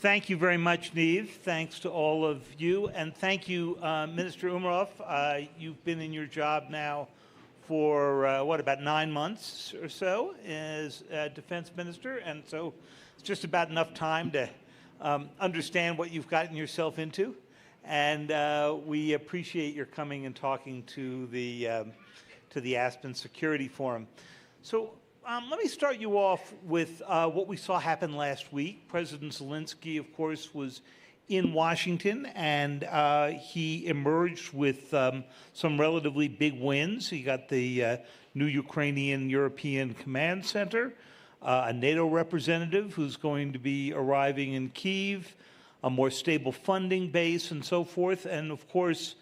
Thank you very much, Neve. Thanks to all of you. And thank you, Minister Umerov. You've been in your job now for, about 9 months or so as Defense Minister. And so it's just about enough time to understand what you've gotten yourself into. And we appreciate your coming and talking to the Aspen Security Forum. So let me start you off with what we saw happen last week. President Zelensky, of course, was in Washington, and he emerged with some relatively big wins. He got the new Ukrainian European Command Center, a NATO representative who's going to be arriving in Kyiv, a more stable funding base, and so forth, and of course,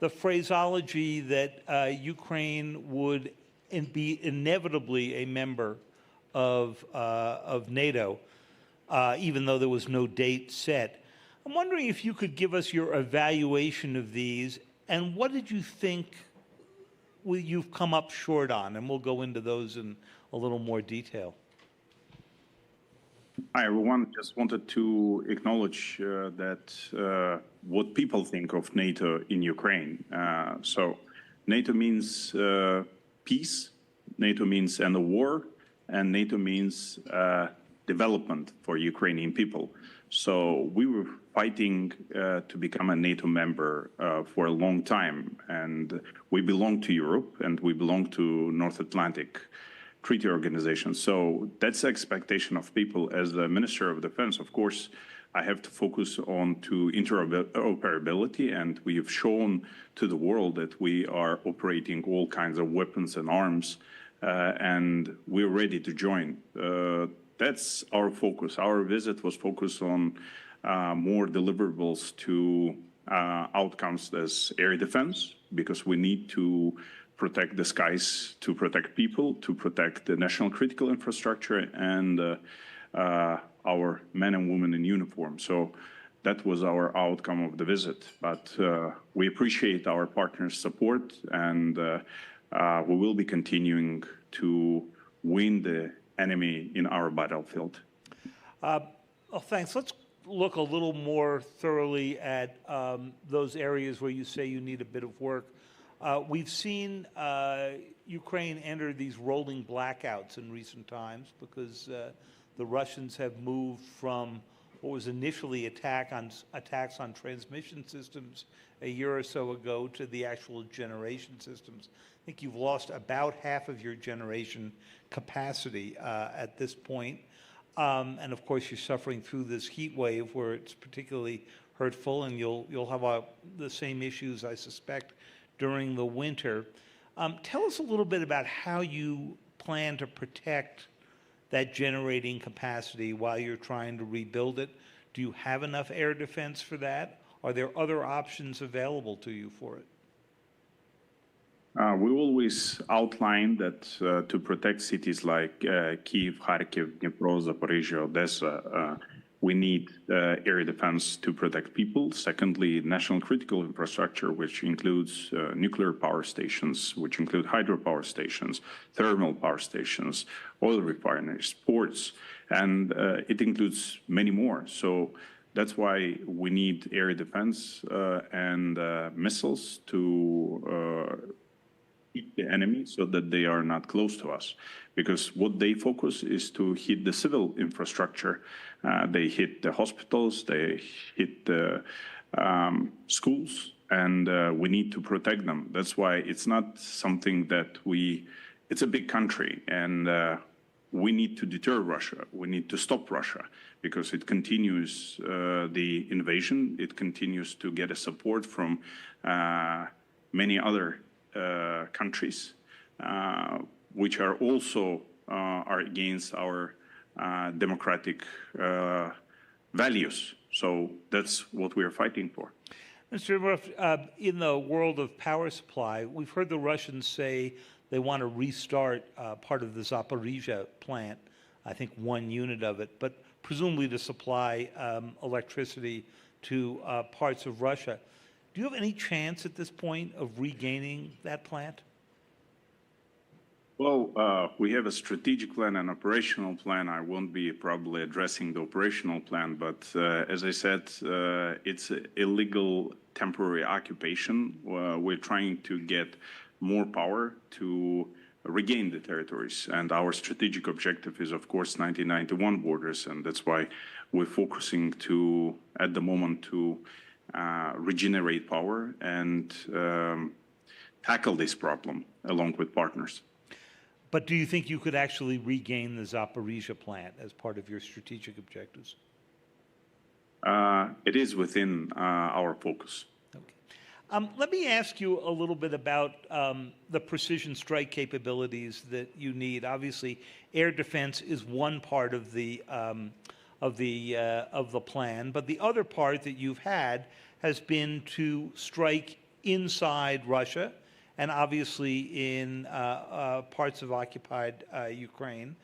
the phraseology that Ukraine would be inevitably a member of NATO, even though there was no date set. I'm wondering if you could give us your evaluation of these, and what did you think you've come up short on? And we'll go into those in a little more detail. Hi, everyone. Just wanted to acknowledge that what people think of NATO in Ukraine. So NATO means peace, NATO means end of war, and NATO means development for Ukrainian people. So we were fighting to become a NATO member for a long time, and we belong to Europe, and we belong to North Atlantic Treaty Organization. So that's the expectation of people. As the Minister of Defense, of course, I have to focus on interoperability, and we have shown to the world that we are operating all kinds of weapons and arms, and we're ready to join. That's our focus. Our visit was focused on more deliverables to outcomes as air defense, because we need to protect the skies, to protect people, to protect the national critical infrastructure, and our men and women in uniform. So that was our outcome of the visit. But we appreciate our partners' support, and we will be continuing to win the enemy in our battlefield. Well, thanks. Let's look a little more thoroughly at those areas where you say you need a bit of work. We've seen Ukraine enter these rolling blackouts in recent times because the Russians have moved from what was initially attacks on transmission systems a year or so ago to the actual generation systems. I think you've lost about half of your generation capacity at this point. And of course, you're suffering through this heat wave where it's particularly hurtful, and you'll have the same issues, I suspect, during the winter. Tell us a little bit about how you plan to protect that generating capacity while you're trying to rebuild it. Do you have enough air defense for that? Are there other options available to you for it? We always outline that to protect cities like Kyiv, Kharkiv, Dnipro, Zaporizhia, Odessa, we need air defense to protect people. Secondly, national critical infrastructure, which includes nuclear power stations, which include hydropower stations, thermal power stations, oil refineries, ports, and it includes many more. So that's why we need air defense and missiles to hit the enemy so that they are not close to us. Because what they focus is to hit the civil infrastructure. They hit the hospitals, they hit the schools, and we need to protect them. That's why it's not something that it's a big country, and we need to deter Russia. We need to stop Russia because it continues the invasion. It continues to get a support from many other countries, which are also are against our democratic values. So that's what we are fighting for. Mr. Umerov, in the world of power supply, we've heard the Russians say they want to restart part of the Zaporizhia plant, I think one unit of it, but presumably to supply electricity to parts of Russia. Do you have any chance at this point of regaining that plant? Well, we have a strategic plan and operational plan. I won't be probably addressing the operational plan, but as I said, it's an illegal temporary occupation. We're trying to get more power to regain the territories. And our strategic objective is, of course, 1991 borders. And that's why we're focusing at the moment, to regenerate power and tackle this problem along with partners. But do you think you could actually regain the Zaporizhia plant as part of your strategic objectives? It is within our focus. Okay. Let me ask you a little bit about the precision strike capabilities that you need. Obviously, air defense is one part of the plan, but the other part that you've had has been to strike inside Russia, and obviously in parts of occupied Ukraine.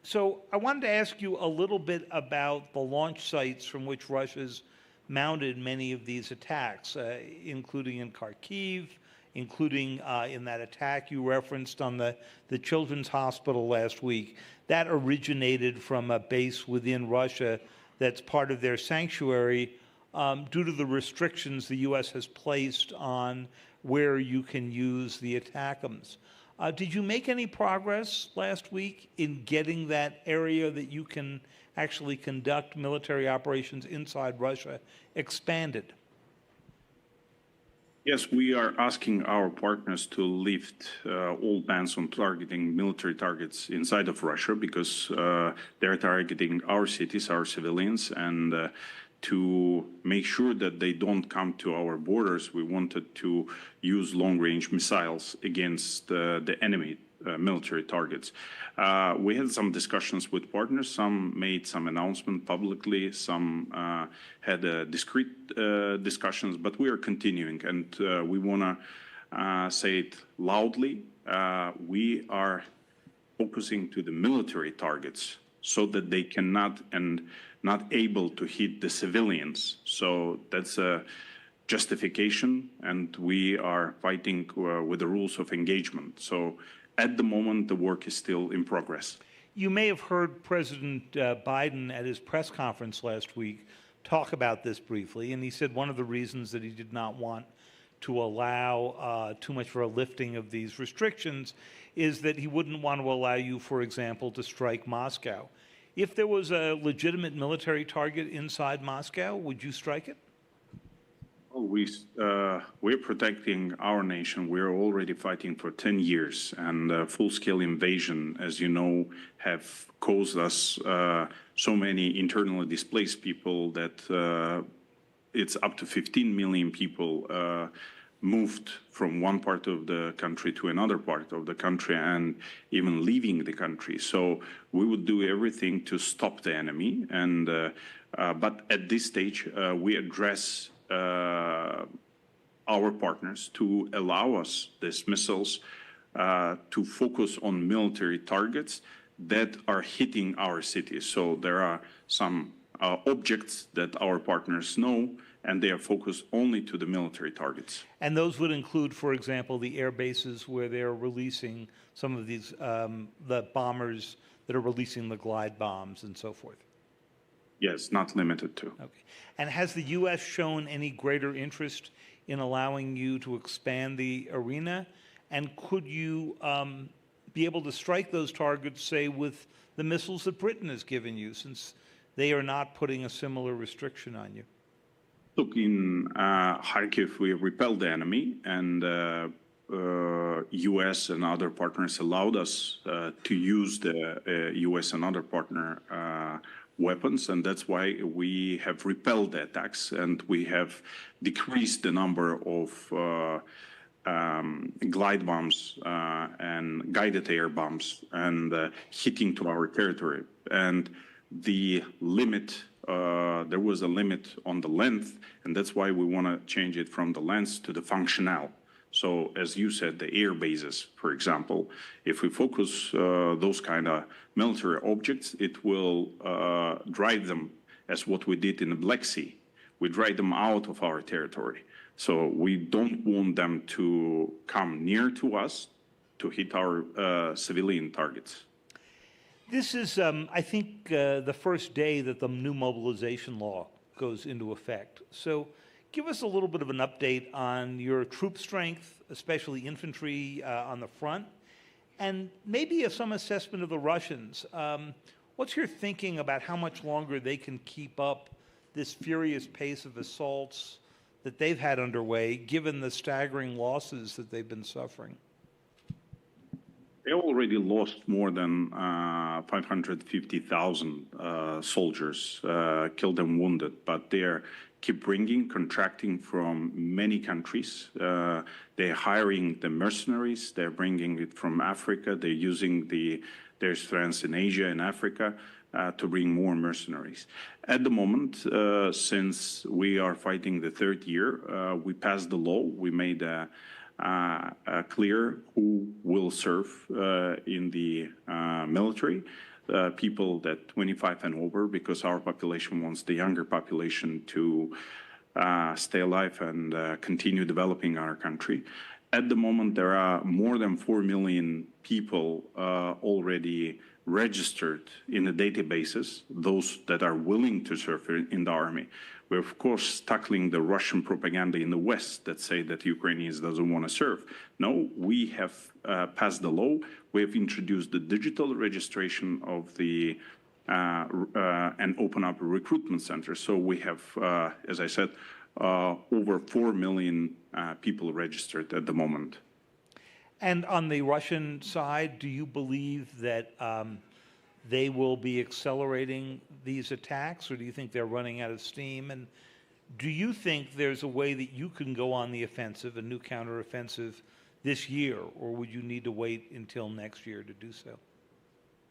So I wanted to ask you a little bit about the launch sites from which Russia's mounted many of these attacks, including in Kharkiv, including in that attack you referenced on the Children's Hospital last week. That originated from a base within Russia that's part of their sanctuary due to the restrictions the U.S. has placed on where you can use the ATACMS. Did you make any progress last week in getting that area that you can actually conduct military operations inside Russia expanded? Yes, we are asking our partners to lift all bans on targeting military targets inside of Russia, because they're targeting our cities, our civilians, and to make sure that they don't come to our borders, we wanted to use long-range missiles against the enemy military targets. We had some discussions with partners. Some made some announcement publicly. Some had discrete discussions, but we are continuing, and we want to say it loudly. We are focusing to the military targets so that they cannot and not able to hit the civilians. So that's a justification, and we are fighting with the rules of engagement. So at the moment, the work is still in progress. You may have heard President Biden at his press conference last week talk about this briefly, and he said one of the reasons that he did not want to allow too much for a lifting of these restrictions is that he wouldn't want to allow you, for example, to strike Moscow. If there was a legitimate military target inside Moscow, would you strike it? We're protecting our nation. We're already fighting for 10 years, and full-scale invasion, as you know, have caused us so many internally displaced people that it's up to 15 million people moved from one part of the country to another part of the country, and even leaving the country. So we would do everything to stop the enemy. And but at this stage, we address our partners to allow us these missiles to focus on military targets that are hitting our cities. So there are some objects that our partners know, and they are focused only to the military targets. And those would include, for example, the air bases where they're releasing some of these, the bombers that are releasing the glide bombs and so forth? Yes, not limited to. Okay. And has the U.S. shown any greater interest in allowing you to expand the arena? And could you be able to strike those targets, say, with the missiles that Britain has given you, since they are not putting a similar restriction on you? Look, in Kharkiv, we repelled the enemy, and U.S. and other partners allowed us to use the U.S. and other partner weapons, and that's why we have repelled the attacks, and we have decreased the number of glide bombs and guided air bombs and hitting to our territory. And the limit, there was a limit on the length, and that's why we want to change it from the length to the functional. So as you said, the air bases, for example, if we focus those kind of military objects, it will drive them, as what we did in the Black Sea. We drive them out of our territory. So we don't want them to come near to us, to hit our civilian targets. This is, I think, the first day that the new mobilization law goes into effect. So give us a little bit of an update on your troop strength, especially infantry on the front, and maybe some assessment of the Russians. What's your thinking about how much longer they can keep up this furious pace of assaults that they've had underway, given the staggering losses that they've been suffering? They already lost more than 550,000 soldiers, killed and wounded, but they're keep bringing, contracting from many countries. They're hiring the mercenaries. They're bringing it from Africa. They're using their strengths in Asia and Africa to bring more mercenaries. At the moment, since we are fighting the third year, we passed the law. We made clear who will serve in the military, people that 25 and over, because our population wants the younger population to stay alive and continue developing our country. At the moment, there are more than 4 million people already registered in the databases, those that are willing to serve in the army. We're, of course, tackling the Russian propaganda in the West that say that Ukrainians doesn't want to serve. No, we have passed the law. We have introduced the digital registration of the and open up a recruitment center. So we have, as I said, over 4 million people registered at the moment. And on the Russian side, do you believe that they will be accelerating these attacks, or do you think they're running out of steam? And do you think there's a way that you can go on the offensive, a new counteroffensive, this year, or would you need to wait until next year to do so?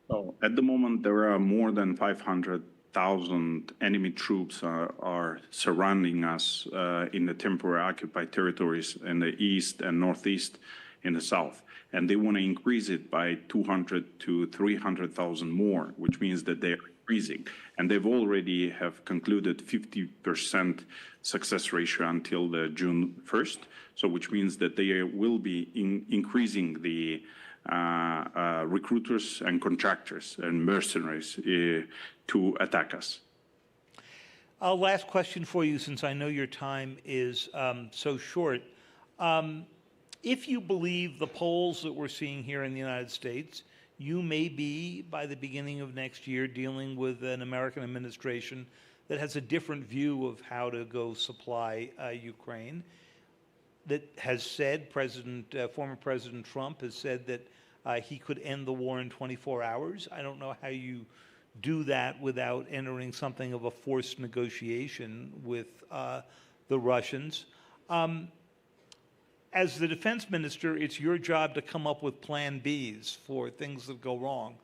So at the moment, there are more than 500,000 enemy troops are surrounding us in the temporary occupied territories in the east and northeast, in the south, and they want to increase it by 200 to 300,000 more, which means that they're increasing, and they've already have concluded 50% success ratio until the June 1st. So, which means that they will be increasing the recruiters and contractors and mercenaries to attack us. Last question for you, since I know your time is so short. If you believe the polls that we're seeing here in the United States, you may be, by the beginning of next year, dealing with an American administration that has a different view of how to go supply Ukraine, that has said, former President Trump has said that he could end the war in 24 hours. I don't know how you do that without entering something of a forced negotiation with the Russians. As the defense minister, it's your job to come up with plan Bs for things that go wrong.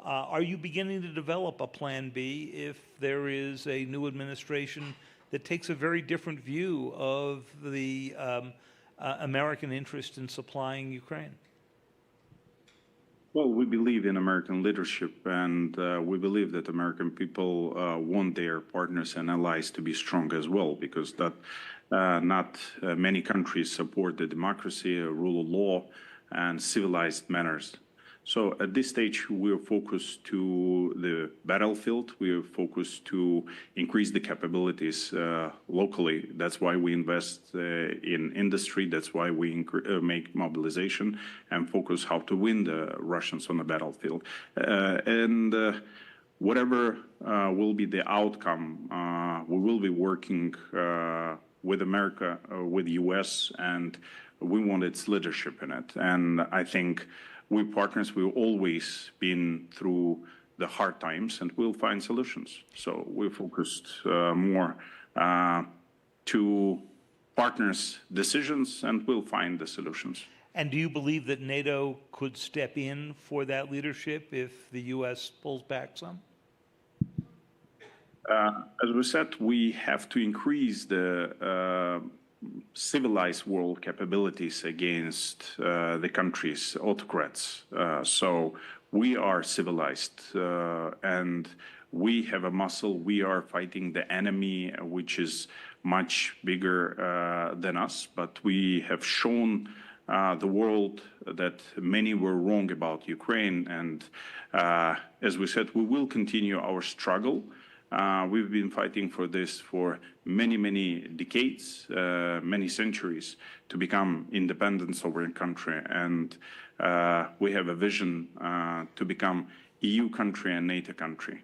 Are you beginning to develop a plan B if there is a new administration that takes a very different view of the American interest in supplying Ukraine? Well, we believe in American leadership, and we believe that American people want their partners and allies to be strong as well, because that not many countries support the democracy, rule of law, and civilized manners. So at this stage, we are focused to the battlefield. We are focused to increase the capabilities locally. That's why we invest in industry. That's why we make mobilization and focus how to win the Russians on the battlefield. Whatever will be the outcome, we will be working with America, with the U.S., and we want its leadership in it. And I think we partners will always been through the hard times, and we'll find solutions. So we're focused more to partners' decisions, and we'll find the solutions. And do you believe that NATO could step in for that leadership if the U.S. pulls back some? As we said, we have to increase the civilized world capabilities against the country's autocrats. So we are civilized and we have a muscle. We are fighting the enemy, which is much bigger than us, but we have shown the world that many were wrong about Ukraine. And as we said, we will continue our struggle. We've been fighting for this for many, many decades, many centuries, to become independent sovereign country. And we have a vision to become EU country and NATO country.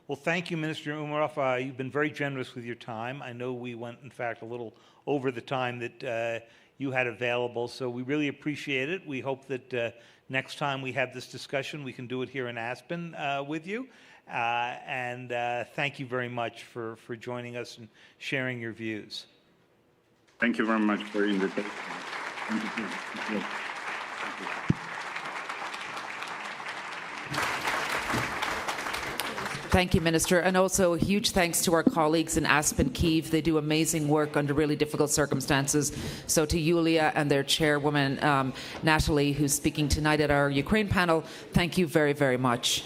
Well, thank you, Minister Umerov. You've been very generous with your time. I know we went, in fact, a little over the time that you had available, so we really appreciate it. We hope that next time we have this discussion, we can do it here in Aspen with you. And thank you very much for joining us and sharing your views. Thank you very much for the invitation. Thank you. Thank you. Thank you, Minister. And also a huge thanks to our colleagues in Aspen, Kyiv. They do amazing work under really difficult circumstances. So to Yulia and their chairwoman, Natalie, who's speaking tonight at our Ukraine panel, thank you very, very much.